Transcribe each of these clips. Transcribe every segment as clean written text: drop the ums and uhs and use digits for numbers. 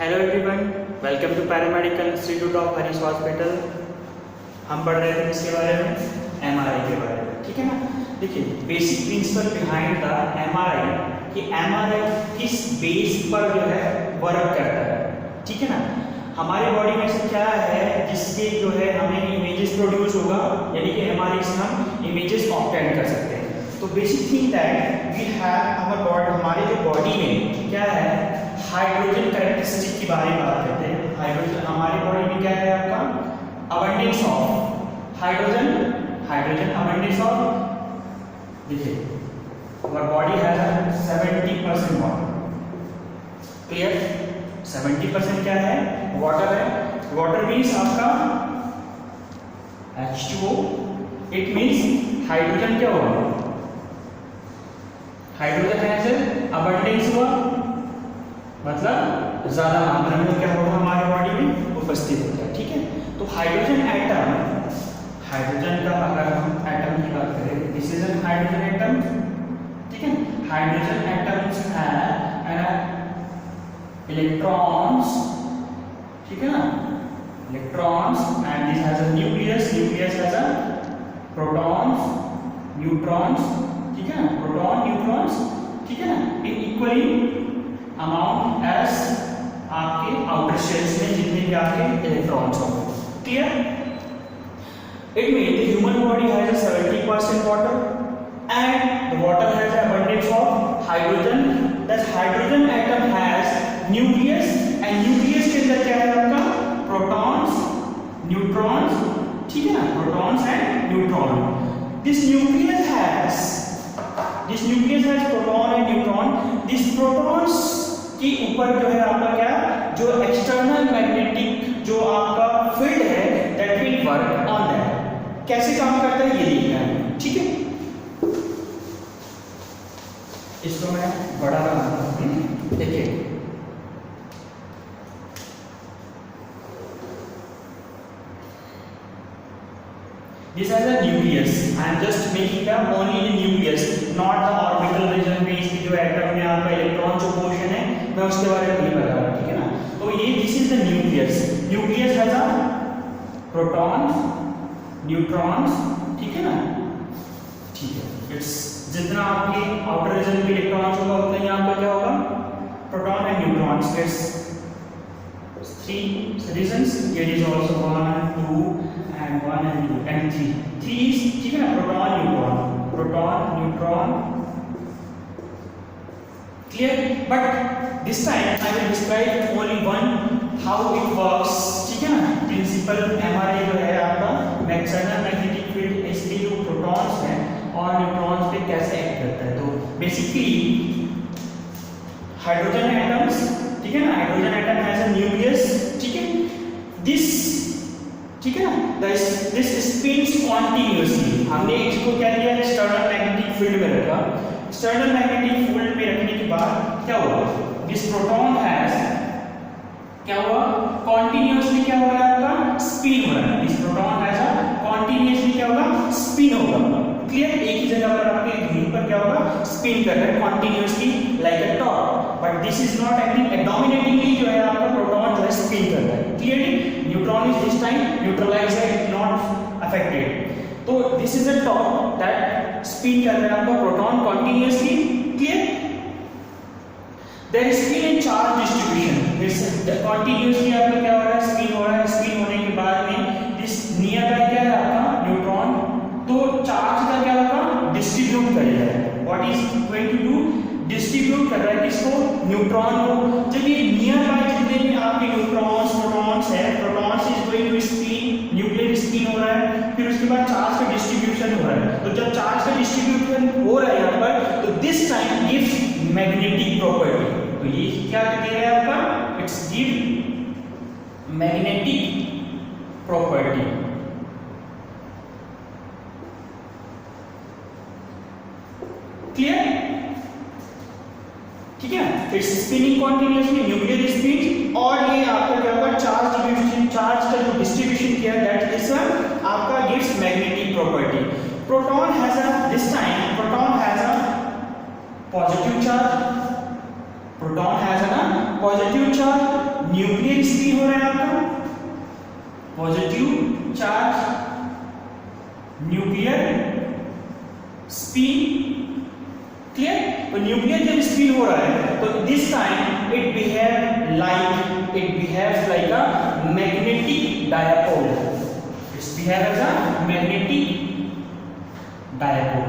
Hello everyone, welcome to paramedical institute of Harish hospital. हम पढ़ रहे थे किसके बारे में? एमआरआई के बारे में। ठीक है ना। देखिए, basic principle behind the MRI कि एमआरआई किस बेस पर जो है वर्क करता है। ठीक है ना। हमारे बॉडी में से क्या है जिसके जो है हमें इमेजेस प्रोड्यूस होगा, यानी कि एमआरआई से हम इमेजेस ऑब्टेन कर सकते हैं। तो basic thing that we have our body, हमारे जो बॉडी में क्या है, हाइड्रोजन कैरेक्टरिस्टिक के बारे में बात करते हैं। हाइड्रोजन हमारे बॉडी में क्या है आपका? Abundance of hydrogen, hydrogen abundance of. देखिए, our body has 70% water. Clear? 70% क्या है? वाटर है। वाटर मीन्स आपका H2O। इट मीन्स हाइड्रोजन क्या होगा? हाइड्रोजन हैज अबंडेंस हुआ, मतलब ज्यादा मात्रा में क्या होगा हमारे बॉडी में उपस्थित होता है। ठीक है। तो हाइड्रोजन एटम, हाइड्रोजन का अगर हम एटम की बात करें, this is N hydrogen atom. ठीक है। Hydrogen atoms have electrons. ठीक है ना, electrons, and this has a nucleus. Nucleus has a protons, neutrons. ठीक है ना, प्रोटॉन न्यूट्रॉन्स। ठीक है ना, इन इक्वली अमाउंट एज आपके आउटर शेल्स में जितने भी आपके इलेक्ट्रॉन्स होंगे। Clear? It mean the human body has a 70% water and the water has abundance of hydrogen. That hydrogen atom has nucleus, and nucleus के अंदर क्या है आपका? Protons, neutrons. ठीक है ना, protons and neutron. This nucleus has proton and neutron. This protons के ऊपर जो है आपका क्या, जो एक्सटर्नल मैग्नेटिक जो आपका फील्ड है, that will work on that. कैसे काम करता है ये देखना है। ठीक है, इसको मैं बड़ा बनाता हूं। देखिए, this has a nucleus. I am just making the only the nucleus, not the orbital region में इसकी जो एटम में आपका इलेक्ट्रॉन जो पोर्शन है, मैं उसके बारे में नहीं बता रहा। ठीक है ना। तो ये this is the nucleus. Nucleus has a protons, neutrons. ठीक है ना। ठीक है, इट्स जितना आपके आउटर रीजन में इलेक्ट्रॉन्स होगा उतना ही आपका क्या होगा? Proton and neutrons. It's 3 reasons. It is also 1, 2 and 1 and 2 and 3. 3 is, ठीक है ना, proton neutron, proton neutron. Clear? But this time I will describe only one how it works. ठीक है ना। प्रिंसिपल एमआरआई जो है आपका एक्सटर्नल मैग्नेटिक फील्ड, इसके जो प्रोटॉन्स हैं और न्यूट्रॉन्स पे कैसे एक्ट करता है। तो बेसिकली हाइड्रोजन एटम्स, ठीक है ना, hydrogen atom has a nucleus. ठीक है। दिस, ठीक है ना, दिस स्पिन्स कॉन्टिन्यूअसली। हमने इसको क्या किया? एक्सटर्नल मैग्नेटिक फील्ड में रखा। एक्सटर्नल मैग्नेटिक फील्ड में रखने के बाद क्या हुआ? दिस प्रोटॉन हैज क्या हुआ? कॉन्टिन्यूअसली क्या हो रहा है आपका? स्पिन हो रहा है। This proton has a continuously क्या होगा? स्पिन होगा। क्लियर? एक ही जगह पर आपके धुरी पर क्या होगा? स्पिन कर रहा है continuously like a top. But this is not acting dominatingly, जो है आपका प्रोटॉन जो है स्पिन कर रहा है। Clearly? Neutron is this time neutralized है, नॉट अफेक्टेड। तो this is a top that spin कर रहा है आपका proton continuously. Clear? There is spin and charge distribution. This continuously आपका क्या हो रहा है? स्पिन हो रहा है। स्पिन होने के बाद में दिस नियर बाय क्या है आपका? न्यूट्रॉन। तो चार्ज का क्या होगा? डिस्ट्रीब्यूट करेगा। What is going to do? Distribute कर रहा है किसको? न्यूट्रॉन को। जब ये नियर बाय जितने भी आपके न्यूट्रॉन्स, प्रोटॉन्स है, protons is going to spin, nuclear spin हो रहा है, फिर उसके बाद चार्ज का डिस्ट्रीब्यूशन हो रहा है। तो जब चार्ज का डिस्ट्रीब्यूशन हो रहा है यहाँ पर, तो this time gives magnetic property. तो ये क्या दे रहा है आपका? It's give magnetic property. Clear? ठीक है। It's spinning continuously, nuclear speed, और ये आपका क्या होगा? चार्ज डिस्ट्रीब्यूशन, चार्ज का जो डिस्ट्रीब्यूशन किया दैट इज आपका gives magnetic property. Proton has a, this time proton has a positive charge, proton has a positive charge, nuclear spin हो रहा है आपका, positive charge nuclear spin. Clear? तो nuclear जब स्पिन हो रहा है तो this time it behaves like a magnetic dipole. It's behave as a magnetic dipole.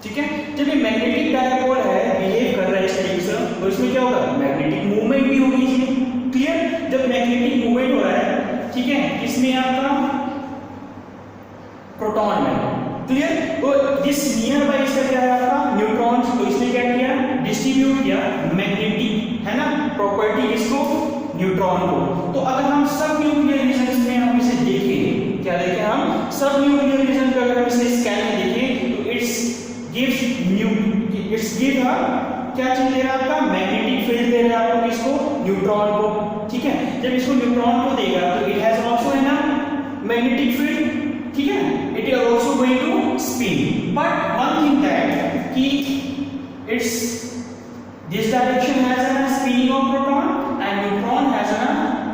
ठीक है, जब ये मैग्नेटिक डायपोल है बिहेव कर रहा है इस तरीके से, तो इसमें क्या होगा, मैग्नेटिक मूवमेंट भी होगी इसमें। क्लियर? जब मैग्नेटिक मूवमेंट हो रहा है, ठीक है, किसमें आपका, प्रोटॉन में। क्लियर? तो दिस नियर बाय इसका क्या है आपका, न्यूट्रॉन। तो इसने क्या किया, डिस्ट्रीब्यूट किया मैग्नेटिक, है ना, प्रॉपर्टी इसको, न्यूट्रॉन को। तो अगर हम सब न्यूक्लियर रिजन में हम इसे देखें, क्या देखें हम, सब न्यूक्लियर रिजन का अगर हम इसे स्कैन में देखें तो इट्स गिव क्या चीज दे रहा है आपका, मैग्नेटिक फील्ड दे रहा है आपको, किसको, न्यूट्रॉन को। ठीक है, जब इसको न्यूट्रॉन को देगा तो इट हैज आल्सो है ना मैग्नेटिक फील्ड। ठीक है, it is also going to spin, but one thing that कि it's this direction has an spinning of proton and neutron has an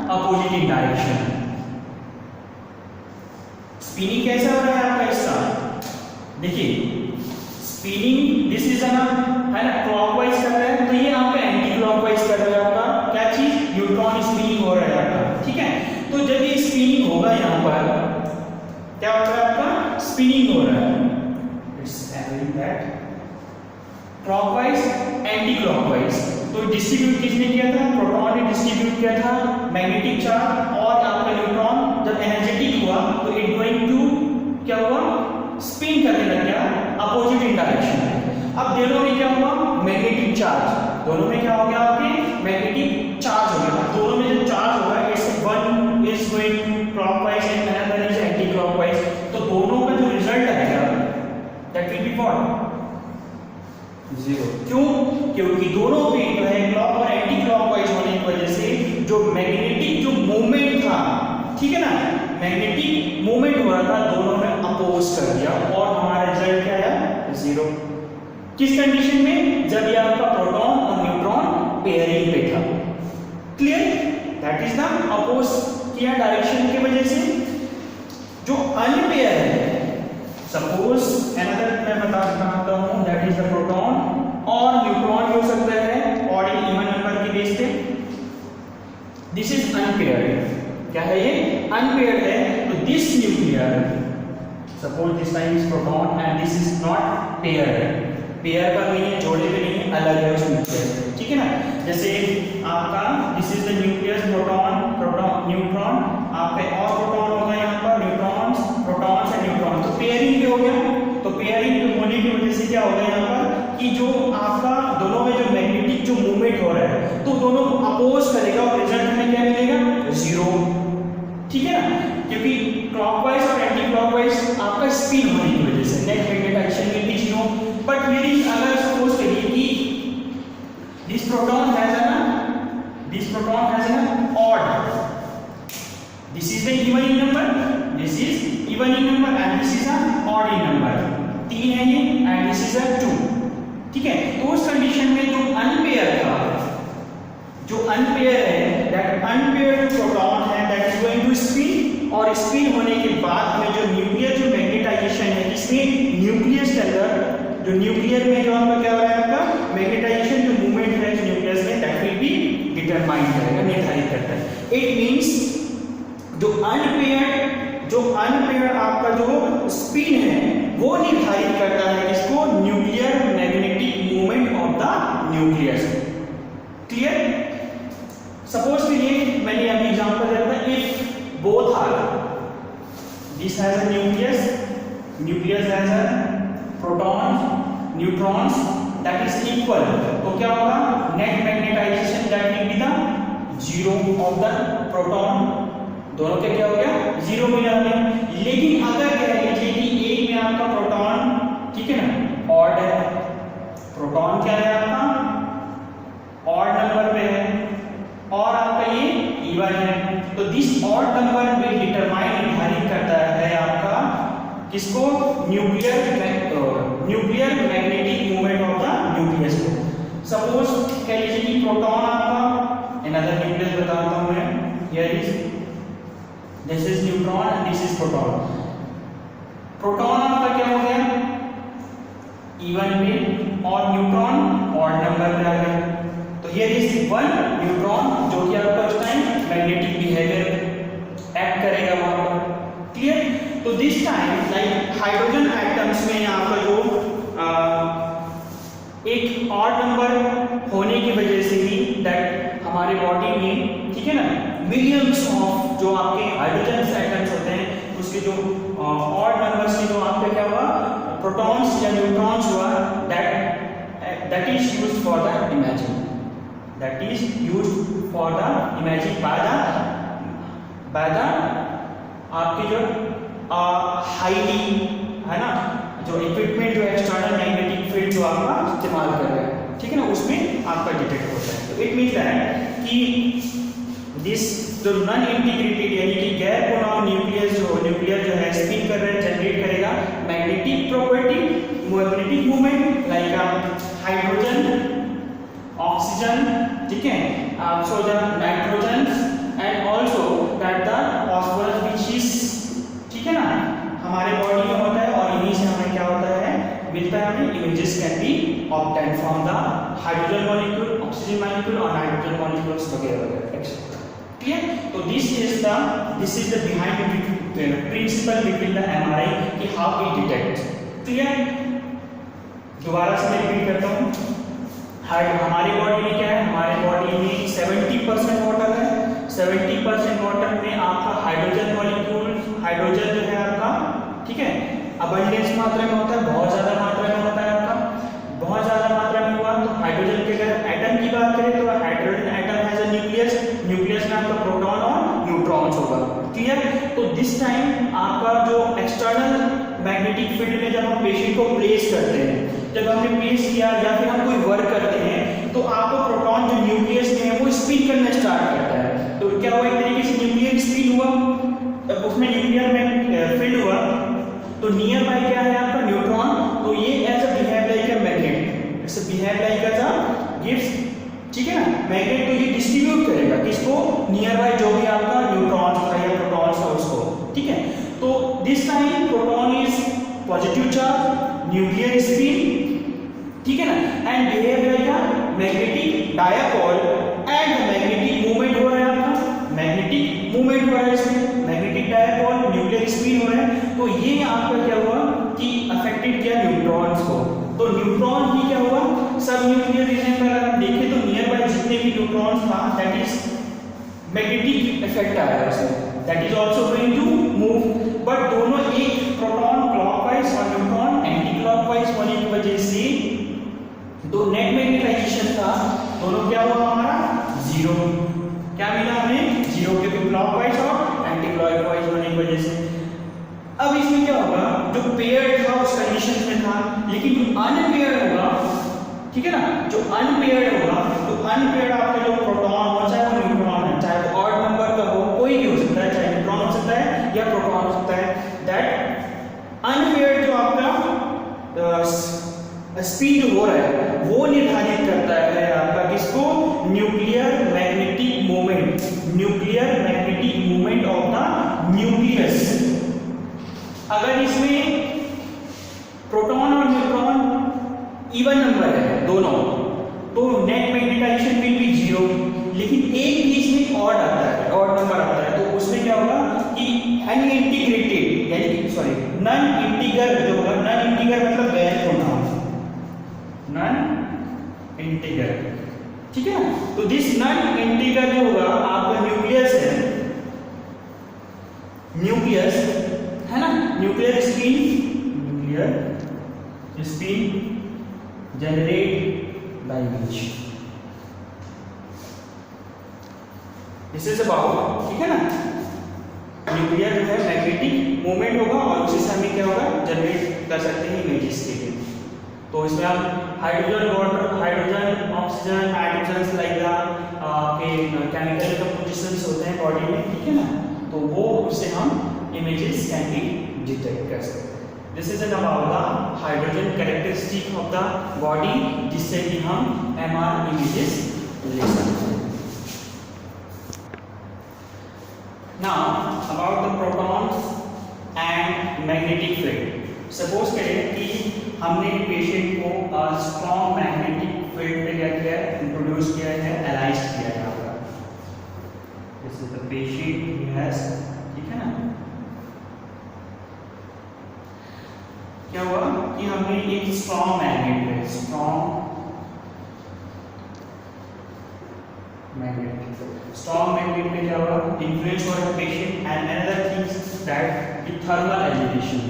opposite direction. Spinning कैसा हो रहा है आपका इसका, देखिए स्पिनिंग दिस इज है ना क्लॉकवाइज कर रहा है, तो ये आपका एंटी क्लॉकवाइज कर रहा है आपका, क्या चीज, न्यूट्रॉन स्पिनिंग हो रहा है आपका। ठीक है, तो जब ये स्पिनिंग होगा यहाँ पर क्या होगा आपका, स्पिनिंग हो रहा है, it's having that clockwise anti clockwise. तो डिस्ट्रीब्यूट किसने किया था, प्रोटॉन ने डिस्ट्रीब्यूट किया था मैग्नेटिक चार्ज, और आपका न्यूट्रॉन जब एनर्जेटिक हुआ तो इट गोइंग टू क्या हुआ, स्पिन करने लग गया अपोजिट इन डायरेक्शन में। अब दोनों में क्या हुआ, मैग्नेटिक चार्ज, दोनों में क्या हो गया आपके, मैग्नेटिक चार्ज हो गया। दोनों में जो चार्ज होगा it's one is going to clockwise and another is anti clockwise. तो दोनों का जो रिजल्ट आएगा that will be what, zero. क्यों, क्योंकि दोनों में जो है क्लॉक और एंटी क्लॉकवाइज होने की वजह से जो मैग्नेटिक जो मूवमेंट था, ठीक है ना, मैग्नेटिक मूवमेंट हो रहा था, दोनों में अपोज कर दिया और हमारा रिजल्ट क्या आया, जीरो। किस कंडीशन में, जब ये आपका प्रोटॉन और न्यूट्रॉन पेयरिंग पे था। Clear? That is the oppose किया डायरेक्शन की वजह से। जो अनपेयर है, सपोज अनदर मैं बताता हूं, दैट इज द प्रोटॉन और न्यूट्रॉन हो सकता है और इवन नंबर के बेस पे। दिस इज अनपेयर्ड, क्या है ये, अनपेयर्ड है। तो this nuclear, suppose this time is proton and this is not paired, pair पर नहीं है, जोड़े पे नहीं है, अलग है उस न्यूक्लियर। ठीक है ना, जैसे आपका this is the nucleus, proton neutron, आपके और प्रोटॉन होगा यहाँ पर, न्यूट्रॉन्स प्रोटॉन्स एंड न्यूट्रॉन, तो पेयरिंग पे हो गया। तो पेयरिंग होने की वजह से क्या होगा यहाँ पर कि जो आपका दोनों में जो मैग्नेटिक जो मूवमेंट हो रहा है तो दोनों अपोज करेगा और रिजल्ट में क्या मिलेगा, जीरो। ठीक है ना, क्योंकि क्लॉकवाइज और एंटी क्लॉकवाइज आपका स्पिन होने की वजह से net magnetization will be zero. But यदि अगर सपोज करिए कि this proton has an odd, this is the even in number, this is even in number and this is an odd in number, 3 है ये एंड दिस इज अ 2। ठीक है, तो उस कंडीशन में जो अनपेयर था, जो अनपेयर है, दैट अनपेयर प्रोटॉन है that is going to spin, और स्पिन होने के बाद हमें जो न्यूक्लियर जो मैग्नेटाइजेशन है, इसमें न्यूक्लियस के अंदर जो न्यूक्लियर में जो आपका क्या हो रहा है, आपका मैग्नेटाइजेशन जो मूवमेंट है न्यूक्लियस में, दैट विल बी डिटरमाइन करेगा, निर्धारित करता है। इट मींस जो अनपेयर्ड आपका जो स्पिन है वो निर्धारित करता है किसको, nuclear magnetic movement of the nucleus. Clear? Suppose करिए मैंने अभी एग्जांपल दिया था, if both are, this has a nucleus has a protons, neutrons, that is equal, तो क्या होगा, net magnetization that will be the zero of the proton, दोनों के क्या हो गया, जीरो मिला हमें। लेकिन अगर कह लीजिए कि एक में आपका प्रोटॉन, ठीक है ना, ऑड है, प्रोटॉन क्या है आपका, ऑड नंबर पे है, और आपका ये इवन है, तो this odd number will determine, निर्धारित करता है आपका किसको, nuclear magnetic movement of the nucleus को। सपोज कह लीजिए कि प्रोटॉन आपका, अनदर न्यूक्लियस बताता हूं मैं, here is this is neutron and this is proton. Proton आपका क्या हो गया, इवन में, और न्यूट्रॉन ऑड नंबर पे आ गया। तो हियर इज वन न्यूट्रॉन जो कि आपका उस टाइम मैग्नेटिक बिहेवियर एक्ट करेगा वहां पर, क्लियर। तो this time like hydrogen atoms में आपका जो एक ऑड नंबर होने की वजह से ही दैट हमारे बॉडी में, ठीक है ना, मिलियंस ऑफ जो आपके हाइड्रोजन एटम्स होते हैं उसके जो ऑड नंबर्स के जो आपका क्या हुआ, प्रोटॉन्स या न्यूट्रॉन्स हुआ, that is used for the imaging, that is used for the imaging by the आपके जो हाईली, है ना, जो इक्विपमेंट जो एक्सटर्नल मैग्नेटिक फील्ड जो आपका इस्तेमाल कर रहे हैं, ठीक है ना, उसमें आपका डिटेक्ट होता है। तो इट मीन्स दैट कि दिस जो नॉन इंटीग्रेटेड यानी कि गैर प्रोटॉन न्यूक्लियर जो है स्पिन कर रहा है, जनरेट करेगा magnetic property, magnetic movement like hydrogen, oxygen, ठीक है, so the nitrogen and also that the phosphorus which is, ठीक है ना, हमारे बॉडी में होता है, और इन्हीं से हमें क्या होता है, मिलता है हमें, images can be obtained from the hydrogen molecule, oxygen molecule और नाइट्रोजन मॉलिक्यूल्स वगैरह एक्सेट्रा, क्लियर। तो this is the behind principle between the MRI कि हाउ इट डिटेक्ट, क्लियर। दोबारा से मैं रिपीट करता हूँ, हमारी बॉडी में क्या है, हमारे बॉडी में 70% वाटर है, 70% वाटर में आपका हाइड्रोजन मॉलिक्यूल, हाइड्रोजन जो है आपका, ठीक है, अबंडेंस मात्रा में होता है, बहुत ज्यादा मात्रा में होता है आपका, बहुत ज्यादा मात्रा में हुआ। तो हाइड्रोजन के अगर एटम की बात करें तो hydrogen atom has a nucleus, nucleus में आपका प्रोटॉन और न्यूट्रॉन्स होगा, क्लियर। तो दिस टाइम आपका जो एक्सटर्नल मैग्नेटिक फील्ड में जब हम पेशेंट को प्लेस करते हैं, जब हमने प्लेस किया या फिर हम कोई वर्क करते हैं, तो आपको प्रोटॉन जो न्यूक्लियस में है वो स्पिन करना स्टार्ट करता है। तो क्या हुआ, एक तरीके से न्यूक्लियर स्पिन हुआ, उसमें न्यूक्लियर में फील्ड हुआ, तो नियर बाय क्या है आपका न्यूट्रॉन, तो ये as a behave like a magnet, ऐसे behave like as a gives, ठीक है ना, मैग्नेट। तो ये डिस्ट्रीब्यूट करेगा किसको, नियर बाय जो भी आपका न्यूट्रॉन्स होगा या प्रोटॉन्स का उसको, ठीक है। तो this time proton is positive charge, nuclear spin, ठीक है ना, and behave like a magnetic dipole and magnetic movement हो रहा है आपका, मैग्नेटिक मूवमेंट हो रहा है इसमें, मैग्नेटिक डायपोल, न्यूक्लियर स्पिन हो रहा है। तो ये आपका क्या हुआ कि अफेक्टेड किया न्यूट्रॉन्स को। तो न्यूट्रॉन ही क्या हुआ, सब न्यूक्लियर रीजन पर अगर हम देखें तो नियर बाय जितने भी न्यूट्रॉन्स था दैट इज मैग्नेटिक इफेक्ट आया उसमें, that is also going to move, but दोनों एक प्रोटॉन क्लॉकवाइज और न्यूट्रॉन एंटी क्लॉकवाइज होने की वजह से तो नेट मैग्नेटाइजेशन था, दोनों क्या हुआ हमारा, जीरो। क्या मिला हमें, जीरो, के क्लॉकवाइज और एंटी क्लॉकवाइज होने की वजह से। अब इसमें क्या होगा, जो पेयर्ड था उस कंडीशन में था, लेकिन जो अनपेयर्ड होगा, ठीक है ना, जो अनपेयर्ड होगा, तो अनपेयर्ड आपका जो प्रोटॉन हो, चाहे वो न्यूट्रॉन है, चाहे वो ऑड नंबर का हो, कोई भी हो सकता है, चाहे न्यूट्रॉन हो सकता है या प्रोटॉन हो सकता है, दैट अनपेयर्ड जो आपका स्पीड हो रहा है वो निर्धारित करता है आपका किसको, nuclear magnetic movement, nuclear magnetic movement of the nucleus. अगर इसमें प्रोटॉन और न्यूट्रॉन इवन नंबर है दोनों, तो net magnetization will be zero, लेकिन एक बीच में ऑड आता है, ऑड नंबर आता है, तो उसमें क्या होगा कि अनइंटीग्रेटेड यानी सॉरी नॉन इंटीगर जो होगा, नॉन इंटीगर मतलब गैर पूर्ण, नॉन इंटीगर, ठीक है ना। तो दिस नॉन इंटीगर जो होगा आपका न्यूक्लियस है, न्यूक्लियस है ना, nuclear spin generate by which this is about, ठीक है ना, न्यूक्लियर जो है मैग्नेटिक मूवमेंट होगा और उसी से हमें क्या होगा, जनरेट कर सकते हैं इमेजेस के लिए। तो इसमें आप hydrogen, water, hydrogen, oxygen, nitrogen like के केमिकल कंपोजिशंस होते हैं बॉडी में, ठीक है ना, तो वो उससे हम इमेजेस कैन बी डिटेक्ट कर सकते हैं। This is about the hydrogen characteristic of the body, जिससे कि हम एमआर इमेजेस ले सकते हैं। Now about the protons and magnetic field. Suppose करें कि हमने पेशेंट को स्ट्रॉन्ग मैग्नेटिक फील्ड पे क्या किया है, इंट्रोड्यूस किया है, एलाइज किया है। This is the patient he has, ठीक है ना, क्या हुआ कि हमने एक स्ट्रॉन्ग मैग्नेट है, स्ट्रॉन्ग मैग्नेट में क्या हुआ, इन्फ्लुएंस हो रहा है patient. And another thing that the thermal agitation,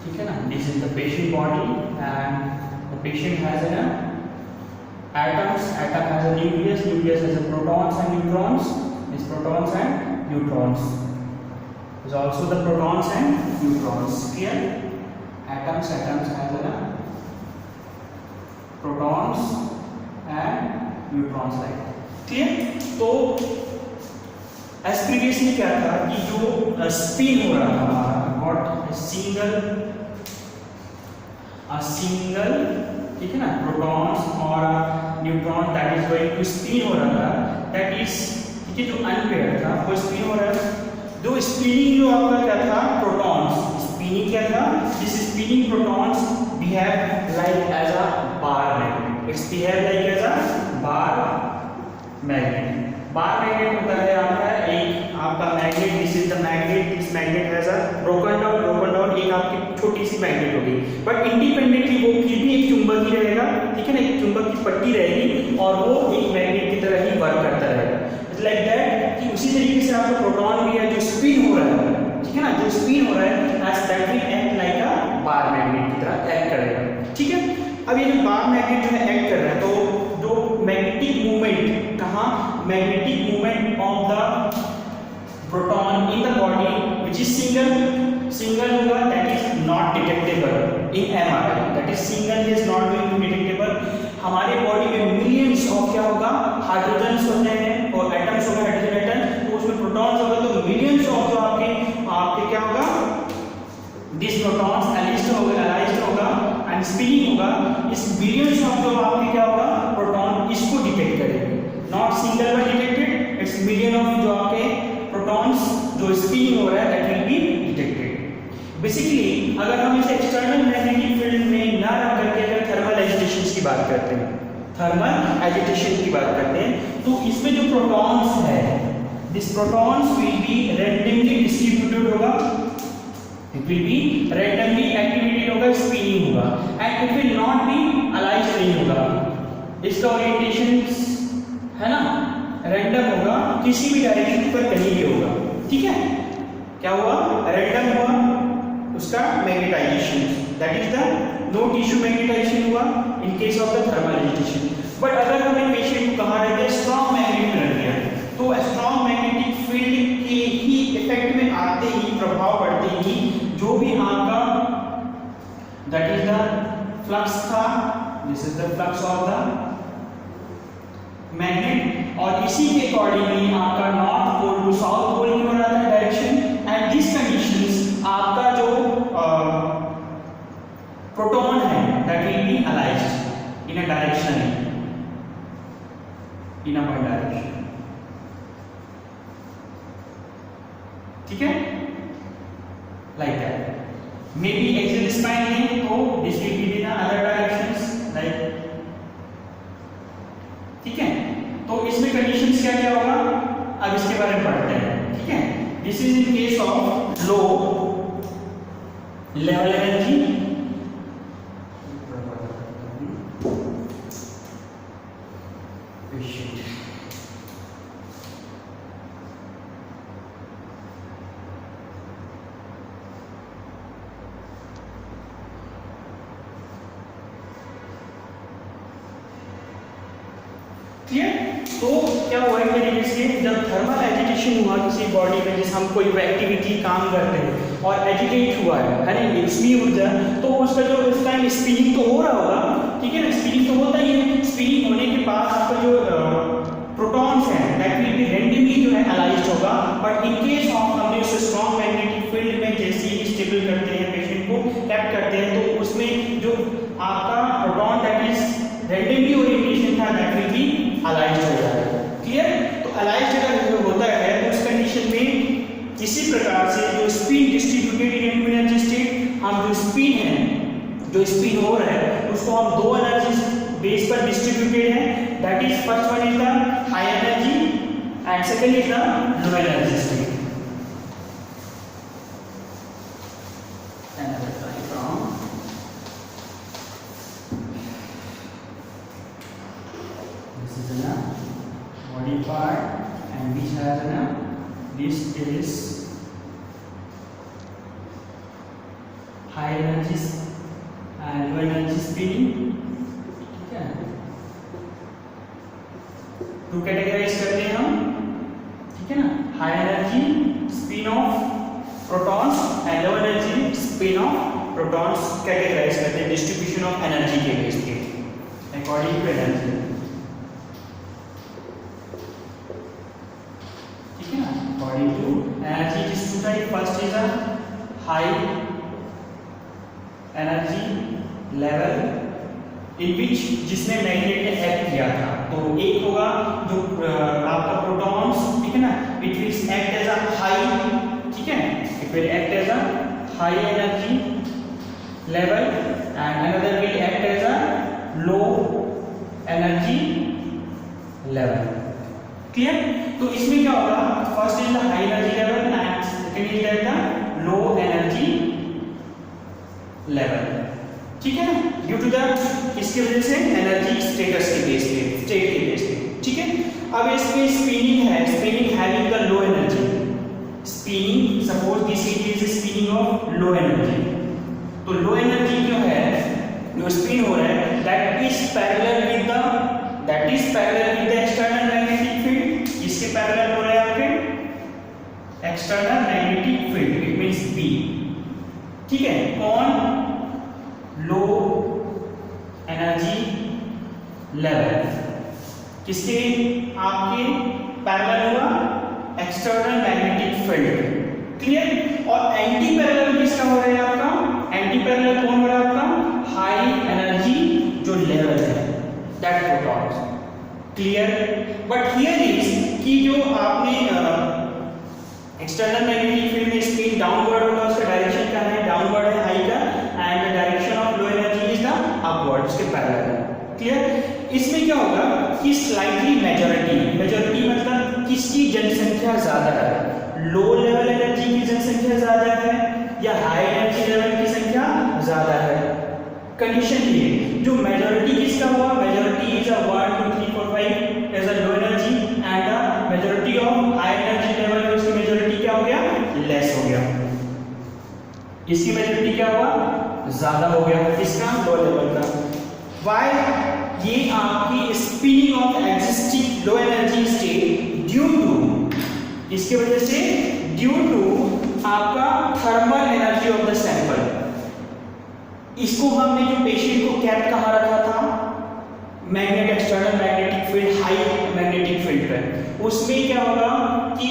ठीक है ना। This is the patient body and the patient has an atoms, atom has a nucleus, nucleus has a protons and neutrons, is protons and neutrons, is also the protons and neutrons, clear? Atoms has a protons and neutrons, like clear? तो as previously क्या था कि जो spin हो रहा था हमारा, got a single, ठीक है ना, प्रोटॉन्स और neutron that is going to spin हो रहा था, दैट इज, ठीक है, जो अनपेयर्ड था वो स्पिन हो रहा है। दो स्पिनिंग जो आपका क्या था, प्रोटॉन्स स्पिनिंग क्या था, this spinning protons behave like as a bar magnet, it's behave like as a bar magnet. Bar magnet होता है आपका magnet, this is the magnet, this magnet has a broken down एक आपकी छोटी सी magnet होगी, बट इंडिपेंडेंटली वो फिर भी एक चुंबक ही रहेगा, ठीक है ना, एक चुंबक की पट्टी रहेगी और वो एक मैग्नेट की तरह ही वर्क करता रहेगा। इट्स लाइक दैट कि उसी तरीके से आपका प्रोटॉन भी है जो स्पिन हो रहा है, ठीक है ना, जो स्पिन हो रहा है as that will act like a bar magnet की तरह एक्ट करेगा, ठीक है। अब ये जो बार मैग्नेट जो है एक्ट कर रहा है, तो जो मैग्नेटिक मूवमेंट, कहाँ, magnetic movement of the proton in the body which is single होगा, that is not detectable in MRI, that is single is not going to detectable. हमारे बॉडी में मिलियंस ऑफ क्या होगा, हाइड्रोजन्स होते हैं और atoms होगा, हाइड्रोजन एटम, तो उसमें प्रोटॉन्स होगा, तो मिलियंस ऑफ जो आपके क्या होगा, दिस प्रोटॉन्स एलाइज्ड होगा एंड स्पिनिंग होगा। इस बिलियंस ऑफ जो आपके क्या होगा, प्रोटॉन इसको डिटेक्ट करेंगे, not single one detected, it's million of जो आपके प्रोटॉन्स जो स्पिनिंग हो रहा है that will be detected. Basically अगर हम इस एक्सटर्नल मैग्नेटिक फील्ड में ना रह करके अगर थर्मल एजिटेशन की बात करते हैं, थर्मल एजिटेशन की बात करते हैं, तो इसमें जो प्रोटॉन्स है, this protons will be randomly distributed होगा, it will be randomly activated होगा, स्पिनिंग होगा, and it will not be aligned नहीं होगा, इसका ओरिएंटेशन है ना रैंडम होगा, किसी भी डायरेक्शन पर कहीं भी होगा, ठीक है। क्या हुआ, रैंडम हुआ उसका magnetization, that is the no tissue magnetization हुआ in case of the thermal agitation. But अगर हमने पेशेंट को कहा है कि स्ट्रॉन्ग मैग्नेट में रख दिया, तो स्ट्रॉन्ग मैग्नेटिक फील्ड के ही इफेक्ट में आते ही, प्रभाव पड़ते ही, जो भी आपका दैट इज द फ्लक्स था, this is the flux of the magnet, और इसी के अकॉर्डिंगली आपका north pole to south pole की ओर आता है डायरेक्शन, एंड दिस कंडीशंस आपका जो प्रोटॉन है that will be aligned in a direction, in a one direction, ठीक है, like that. May be axial spine है तो this will be in other directions, like, ठीक है। तो इसमें कंडीशंस क्या क्या होगा, अब इसके बारे में पढ़ते हैं, ठीक है। This is in case of low level energy, clear. तो क्या हुआ है तरीके से, जब थर्मल एजिटेशन हुआ किसी बॉडी में, जैसे हम कोई एक्टिविटी काम करते हैं और एजिटेट हुआ है ना, इसमें ऊर्जा, तो उसका जो इस टाइम स्पिनिंग तो हो रहा होगा, ठीक है ना, स्पिनिंग तो होता ही है, स्पिनिंग होने के बाद आपका जो प्रोटॉन्स हैं दैट विल बी रैंडमली जो है अलाइज्ड होगा, बट इन केस ऑफ हमने उसे स्ट्रॉन्ग मैग्नेटिक फील्ड में जैसे ही स्टेबल करते हैं, पेशेंट को कैप्ट करते हैं, तो उसमें जो आपका proton that is randomly orientation था दैट विल बी अलाइज्ड हो जाएगा। क्लियर? तो अलाइज्ड अगर होता है तो उस कंडीशन में इसी प्रकार से जो spin distributed in atomic energy state, हम जो स्पिन है, जो स्पिन हो रहा है उसको हम दो एनर्जी बेस पर डिस्ट्रीब्यूटेड है, that is first one is the high energy and second is the low energy state. This is a body part and which has a this is high energy and low energy spinning। ठीक है, to categorise करते हैं हम, ठीक है ना, high energy spin of protons and low energy spin of protons categorize करते हैं डिस्ट्रीब्यूशन ऑफ एनर्जी के बेस पे अकॉर्डिंग टू एनर्जी। ठीक है ना, according to energy is two type, first is a high energy level in which जिसमें magnet ने act किया था, तो एक होगा जो आपका प्रोटॉन्स, ठीक है ना, it will act as a high, ठीक है, it will act as a high energy level and another will act as a low energy level. Clear? तो इसमें क्या होगा, first is the high energy level and second is the low energy level. ठीक है ना, due to the इसकी वजह से एनर्जी स्टेटस के बेस पे, स्टेट के बेस पे। ठीक है, अब इसमें स्पिनिंग है, spinning having the low energy, spinning suppose this is spinning of low energy, तो लो एनर्जी जो है जो स्पिन हो रहा है that is parallel with the external magnetic field. इसके पैरेलल हो रहा है आपके external magnetic field, it means B. ठीक है, कौन? लो एनर्जी लेवल किसके आपके पैरेलल हुआ? External magnetic field. क्लियर? और एंटी पैरेलल किसका हो रहा है आपका? एंटी पैरेलल कौन हो रहा है आपका? हाई एनर्जी जो लेवल है that protons. Clear? But here is कि जो आपने एक्सटर्नल मैग्नेटिक फील्ड में स्पिन डाउनवर्ड होगा, उसका डायरेक्शन क्या है? डाउनवर्ड है हाई का, and the direction of low energy is the upward, उसके पैरेलल है। क्लियर? इसमें क्या होगा कि स्लाइटली मेजॉरिटी मतलब किसकी जनसंख्या ज्यादा है? लो लेवल एनर्जी की जनसंख्या ज्यादा है या हाई एनर्जी लेवल की संख्या ज्यादा है? कंडीशन ये जो मेजॉरिटी किसका हुआ? Majority is a 1 2 3 4 5 as a low energy and the majority of high energy level, उसकी मेजॉरिटी क्या हो गया? लेस हो गया। इसकी मेजॉरिटी क्या हुआ? ज्यादा हो गया। किसका? लो लेवल का। व्हाई? ये आपकी spinning of existing low energy state due to, इसके वजह से ड्यू टू आपका thermal energy of the sample. इसको हमने जो पेशेंट को कैप कहाँ रखा था? Magnet external magnetic field, high magnetic field पे, उसमें क्या होगा कि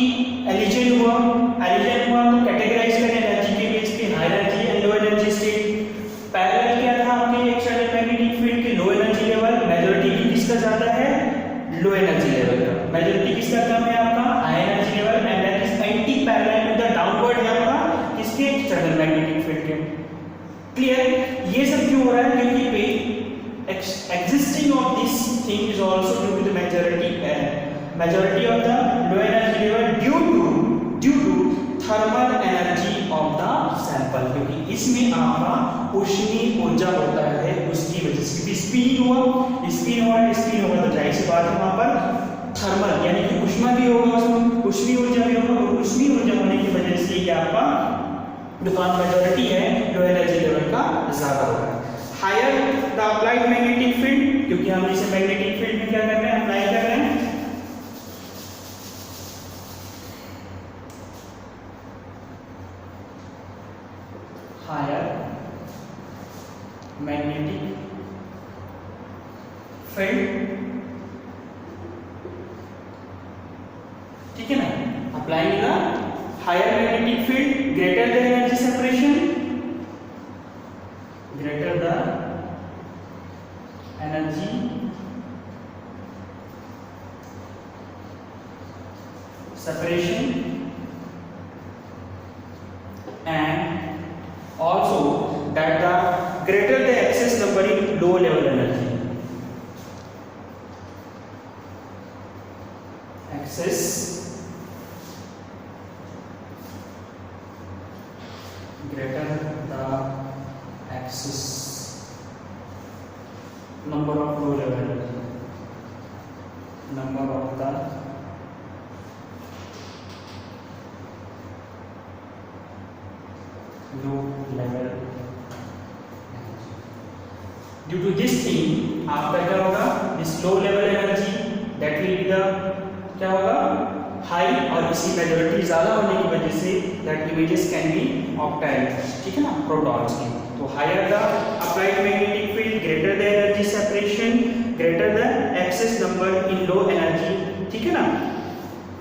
एलिजन हुआ तो कैटेगराइज करें एनर्जी के बेस पे high energy and low energy state. Parallel क्या था आपके एक्सटर्नल मैग्नेटिक फील्ड के? लो एनर्जी लेवल। मेजॉरिटी किसका ज्यादा है? लो एनर्जी लेवल का। मेजॉरिटी किसका कम है? आपका high energy level, and that is anti parallel to the downward है आपका किसके? एक्सटर्नल मैग्नेटिक फील्ड के। क्लियर? ये सब क्यों हो रहा है? क्योंकि existing of this thing is also due to the majority of the low energy level due to thermal energy of the sample, क्योंकि इसमें आपका ऊष्मीय ऊर्जा होता है, उसकी वजह से क्योंकि स्पिन होगा तो जाहिर सी बात है वहां पर थर्मल यानी कि ऊष्मा भी होगा, उसमें ऊष्मीय ऊर्जा भी होगा, और ऊष्मीय ऊर्जा होने की वजह से ये आपका जो मेजॉरिटी है लो एनर्जी लेवल का ज्यादा होगा। Higher the applied magnetic field, क्योंकि हम इसे मैग्नेटिक फील्ड में क्या कर रहे हैं? अप्लाई कर रहे हैं। हायर मैग्नेटिक फील्ड ठीक है ना, applying the higher magnetic field greater the energy separation, greater the energy separation and also that the greater the excess number in low level energy, excess greater the excess number of low level energy, number of the low level energy. Due to this thing आपका क्या होगा, this low level energy that will be the क्या होगा high, और इसकी majority ज्यादा होने की वजह से that images can be obtained, ठीक है ना, प्रोटॉन्स की। तो higher the applied magnetic field, greater the energy separation, greater the excess number in low energy, ठीक है ना।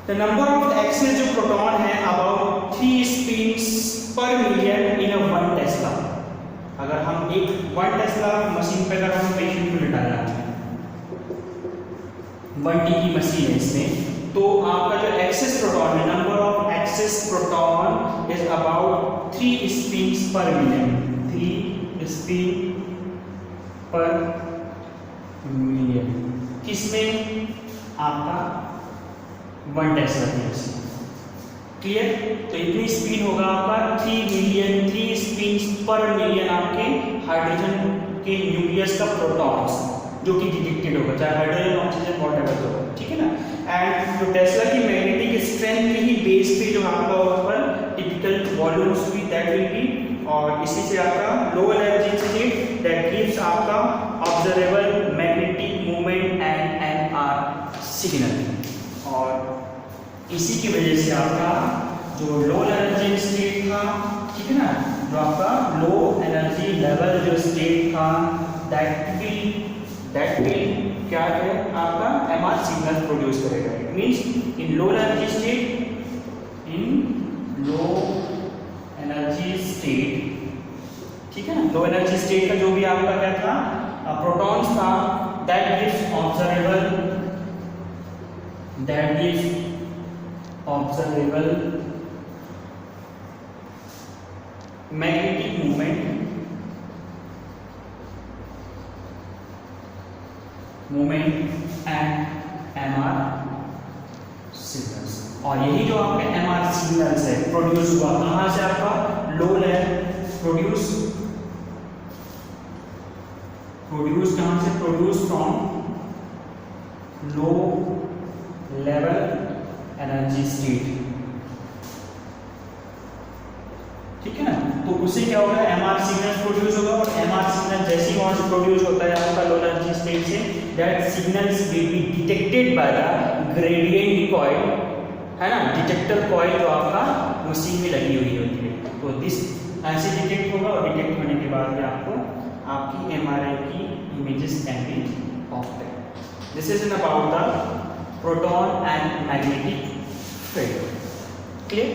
द नंबर ऑफ एक्सेस जो प्रोटॉन है about 3 spins per million in a 1 tesla. अगर हम एक 1 टेस्ला मशीन पे अगर हम पेशेंट को लेटाना है, 1T की मशीन है इसमें, तो आपका जो एक्सेस प्रोटॉन है, number of excess proton is about 3 spins per million, 3 spin per million, किसमें, आपका 1 टेस्ला की मशीन। क्लियर? तो इतनी स्पीड होगा आपका 3 स्पिन्स पर मिलियन आपके हाइड्रोजन के न्यूक्लियस का प्रोटॉन्स जो कि डिटेक्टेड होगा, चाहे हाइड्रोजन ऑक्सीजन वॉटएवर तो, ठीक है ना। एंड जो टेस्ला की मैग्नेटिक स्ट्रेंथ के ही बेस पे जो आपका ऊपर टिपिकल वॉल्यूम्स भी दैट विल बी, और इसी से आपका low energy state that gives आपका observable magnetic movement and NR signal, और इसी की वजह से आपका जो लो एनर्जी स्टेट था, ठीक है ना, जो आपका लो एनर्जी लेवल जो स्टेट था दैट विल क्या है आपका एमआर सिग्नल प्रोड्यूस करेगा। It means in low energy state, ठीक है ना, लो एनर्जी स्टेट का जो भी आपका क्या था प्रोटॉन्स था that gives observable magnetic movement and MR signals, और यही जो आपके एमआर सिग्नल्स है प्रोड्यूस हुआ कहां से, आपका लो लेवल प्रोड्यूस कहां से, produce from low level energy state, ठीक है ना। तो उससे क्या होगा, एमआर सिग्नल प्रोड्यूस होगा, और एमआर सिग्नल जैसे ही वहां से प्रोड्यूस होता है आपका लो एनर्जी स्टेट से, that signals will be detected by the gradient coil, है ना, डिटेक्टर कॉइल जो आपका मशीन में लगी हुई होती है। तो दिस ऐसे डिटेक्ट होगा, और डिटेक्ट होने के बाद में आपको आपकी एमआरआई की images can B obtain. This is about the proton and magnetic field. Clear?